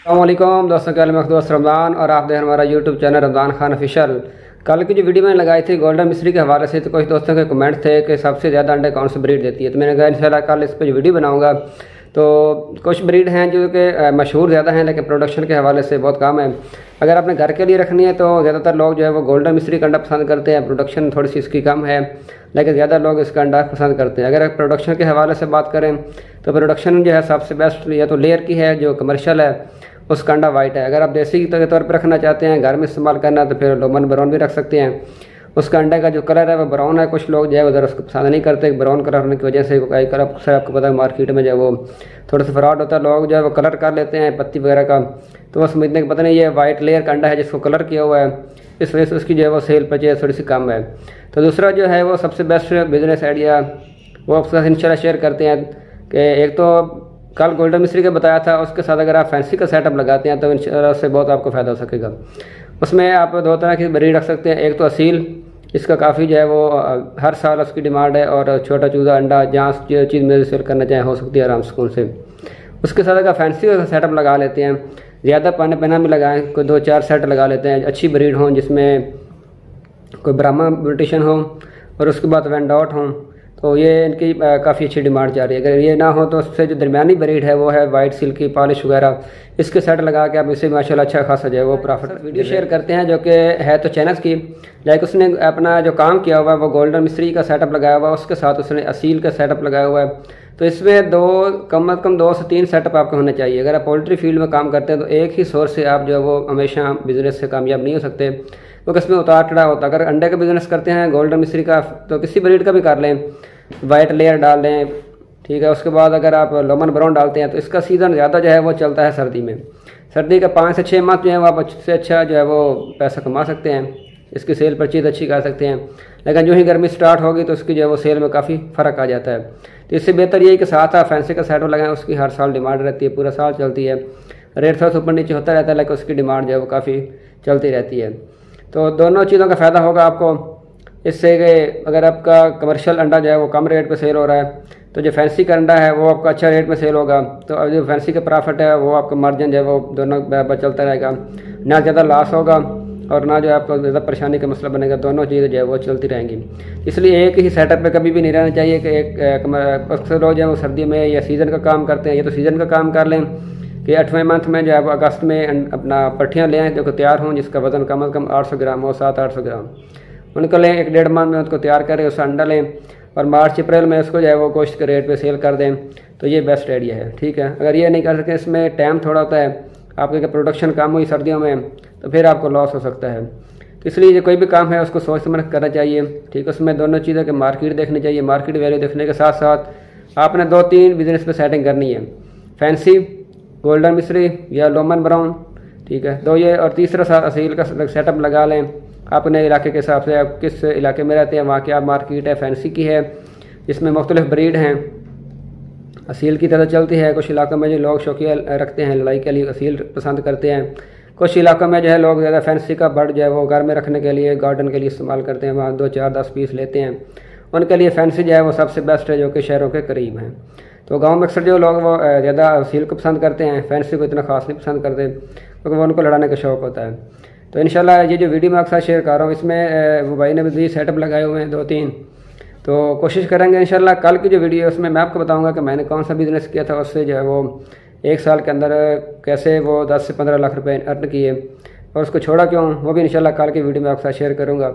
अस्सलामुअलैकुम दोस्तों, कल मैं दोस्त रमज़ान और आप देख हमारा YouTube channel Ramzan Khan official. कल की जो वीडियो मैंने लगाई थी गोल्डन मिस्री के हवाले से, तो कुछ दोस्तों के कमेंट थे कि सबसे ज़्यादा अंडे कौन सी ब्रीड देती है। तो मैंने कहा इंशाल्लाह कल इस पर वीडियो बनाऊंगा। तो कुछ ब्रीड हैं जो कि मशहूर ज़्यादा हैं लेकिन प्रोडक्शन के हवाले से बहुत कम है। अगर आपने घर के लिए रखनी है तो ज़्यादातर लोग जो है वो गोल्डन मिस्री का अंडा पसंद करते हैं। प्रोडक्शन थोड़ी सी इसकी कम है लेकिन ज़्यादा लोग इसका अंडा पसंद करते हैं। अगर प्रोडक्शन के हवाले से बात करें तो प्रोडक्शन जो है सबसे बेस्ट या तो लेयर की है जो कमर्शियल है, उसका अंडा वाइट है। अगर आप देसी के तौर पर रखना चाहते हैं, घर में इस्तेमाल करना है, तो फिर लोमन ब्राउन भी रख सकते हैं। उसका अंडे का जो कलर है वो ब्राउन है। कुछ लोग जो है उधर उसको पसंद नहीं करते, ब्राउन कलर होने की वजह से कई कलर अक्सर आपको पता है मार्केट में जो है वो थोड़ा सा फ्रॉड होता है। लोग जो है वो कलर कर लेते हैं पत्ती वगैरह का, तो वो समझने के पता नहीं ये वाइट लेयर का अंडा है जिसको कलर किया हुआ है, इस वजह से उसकी जो है वो सेल परचेज थोड़ी सी कम है। तो दूसरा जो है वो सबसे बेस्ट बिजनेस आइडिया वो आपके साथ इंशाल्लाह शेयर करते हैं कि एक तो कल गोल्डन मिस्री का बताया था, उसके साथ अगर आप फैंसी का सेटअप लगाते हैं तो इंशाल्लाह उससे बहुत आपको फ़ायदा हो सकेगा। उसमें आप दो तरह की ब्रीड रख सकते हैं। एक तो असील, इसका काफ़ी जो है वो हर साल उसकी डिमांड है और छोटा चूजा अंडा जहाँ जो चीज़ में सेल करना चाहे हो सकती है आराम सुकून से। उसके साथ अगर फैंसी का सेटअप लगा लेते हैं, ज़्यादा पाने पहना भी लगाएं, कोई 2-4 सेट लगा लेते हैं, अच्छी ब्रीड हों जिसमें कोई ब्राह्मा म्यूटेशन हो और उसके बाद वेंडॉट हों, तो ये इनकी काफ़ी अच्छी डिमांड जा रही है। अगर ये ना हो तो उससे जो दरमियानी ब्रीड है वो है वाइट सिल्की पॉलिश वगैरह, इसके सेट लगा के आप इसे माशाल्लाह अच्छा खासा जो है वो प्रॉफिट। वीडियो शेयर करते हैं जो कि है तो चैनल्स की, लाइक उसने अपना जो काम किया हुआ है वो गोल्डन मिस्री का सेटअप लगाया हुआ है, उसके साथ उसने असील का सेटअप लगाया हुआ है। तो इसमें कम से कम 2 से 3 सेटअप आपके होने चाहिए। अगर आप पोल्ट्री फील्ड में काम करते हैं तो एक ही सोर्स से आप जो है वो हमेशा बिजनेस से कामयाब नहीं हो सकते, क्योंकि इसमें उतार चढ़ाव होता है। अगर अंडे का बिजनेस करते हैं गोल्डन मिस्री का तो किसी ब्रीड का भी कर लें, वाइट लेयर डाल लें, ठीक है। उसके बाद अगर आप लोमन ब्राउन डालते हैं तो इसका सीज़न ज़्यादा जो है वो चलता है सर्दी में। सर्दी का 5 से 6 माह जो है वो आप अच्छे से अच्छा जो है वो पैसा कमा सकते हैं, इसकी सेल परचेज अच्छी कर सकते हैं। लेकिन जो ही गर्मी स्टार्ट होगी तो उसकी जो है वो सेल में काफ़ी फ़र्क आ जाता है। तो इससे बेहतर यही कि साथ आप फैंसी का सेटअप लगाएं, उसकी हर साल डिमांड रहती है, पूरा साल चलती है। रेट थोड़ा ऊपर नीचे होता रहता है लेकिन उसकी डिमांड जो है वो काफ़ी चलती रहती है। तो दोनों चीज़ों का फ़ायदा होगा आपको इससे कि अगर आपका कमर्शियल अंडा जो है वो कम रेट पे सेल हो रहा है तो जो फैंसी का अंडा है वो आपका अच्छा रेट में सेल होगा। तो अब जो फैंसी का प्रॉफिट है वो आपका मार्जिन जो है वो दोनों बराबर चलता रहेगा, ना ज़्यादा लॉस होगा और ना जो है आपको ज़्यादा परेशानी का मसला बनेगा। दोनों चीज़ें जो है वो चलती रहेंगी। इसलिए एक ही सेटअप पे कभी भी नहीं रहना चाहिए कि एक अक्सर लोग जो है वो सर्दी में या सीज़न का काम करते हैं, या तो सीज़न का काम कर लें कि 8वें मंथ में जो है अगस्त में अपना पट्टियाँ लें जो तैयार हों, जिसका वज़न कम से कम 800 ग्राम हो, 700-800 ग्राम उनको लें। 1-1.5 माह में उसको तैयार करें, उसका अंडा लें और मार्च अप्रैल में उसको जो है वो गोश्त के रेट पे सेल कर दें। तो ये बेस्ट आइडिया है, ठीक है। अगर ये नहीं कर सकते, इसमें टाइम थोड़ा होता है, आपके प्रोडक्शन कम हुई सर्दियों में तो फिर आपको लॉस हो सकता है। तो इसलिए जो कोई भी काम है उसको सोच समझ करना चाहिए, ठीक है। उसमें दोनों चीज़ों के मार्केट देखनी चाहिए, मार्केट वैल्यू देखने के साथ साथ आपने 2-3 बिजनेस पे सेटिंग करनी है, फैंसी, गोल्डन मिस्री या लोमन ब्राउन, ठीक है। 2 ये और तीसरा असील का सेटअप लगा लें अपने इलाके के हिसाब से। आप किस इलाके में रहते हैं वहाँ की आप मार्केट है फैंसी की है, इसमें मुख्तलिफ ब्रीड हैं। असील की तरह चलती है, कुछ इलाकों में जो लोग शौकिया रखते हैं लड़ाई के लिए असील पसंद करते हैं। कुछ इलाकों में जो है लोग ज़्यादा फैंसी का बर्ड जो है वो घर में रखने के लिए गार्डन के लिए इस्तेमाल करते हैं, वहाँ 2-4-10 पीस लेते हैं। उनके लिए फैंसी जो है वो सबसे बेस्ट है जो कि शहरों के करीब हैं। तो गाँव में अक्सर जो लोग वो ज़्यादा असील को पसंद करते हैं, फैंसी को इतना ख़ास नहीं पसंद करते क्योंकि वो उनको लड़ाने का शौक़ होता है। तो इंशाल्लाह ये जो वीडियो मैं आपके साथ शेयर कर रहा हूँ इसमें वो भाई ने भी सेटअप लगाए हुए हैं 2-3, तो कोशिश करेंगे इंशाल्लाह कल की जो वीडियो है उसमें मैं आपको बताऊंगा कि मैंने कौन सा बिज़नेस किया था, उससे जो है वो 1 साल के अंदर कैसे वो 10 से 15 लाख रुपए अर्न किए और उसको छोड़ा क्यों, वो भी इंशाल्लाह कल की वीडियो में आपके साथ शेयर करूँगा।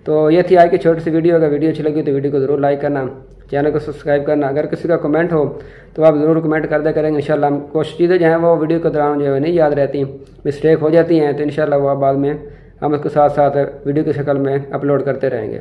तो ये थी आज की छोटी सी वीडियो। अगर वीडियो अच्छी लगी तो वीडियो को ज़रूर लाइक करना, चैनल को सब्सक्राइब करना। अगर किसी का कमेंट हो तो आप ज़रूर कमेंट कर दिया करेंगे इंशाल्लाह। कुछ चीज़ें जो हैं वो वीडियो के दौरान जो है नहीं याद रहती, मिस्टेक हो जाती हैं, तो इंशाल्लाह वो बाद में हम उसके साथ साथ वीडियो की शक्ल में अपलोड करते रहेंगे।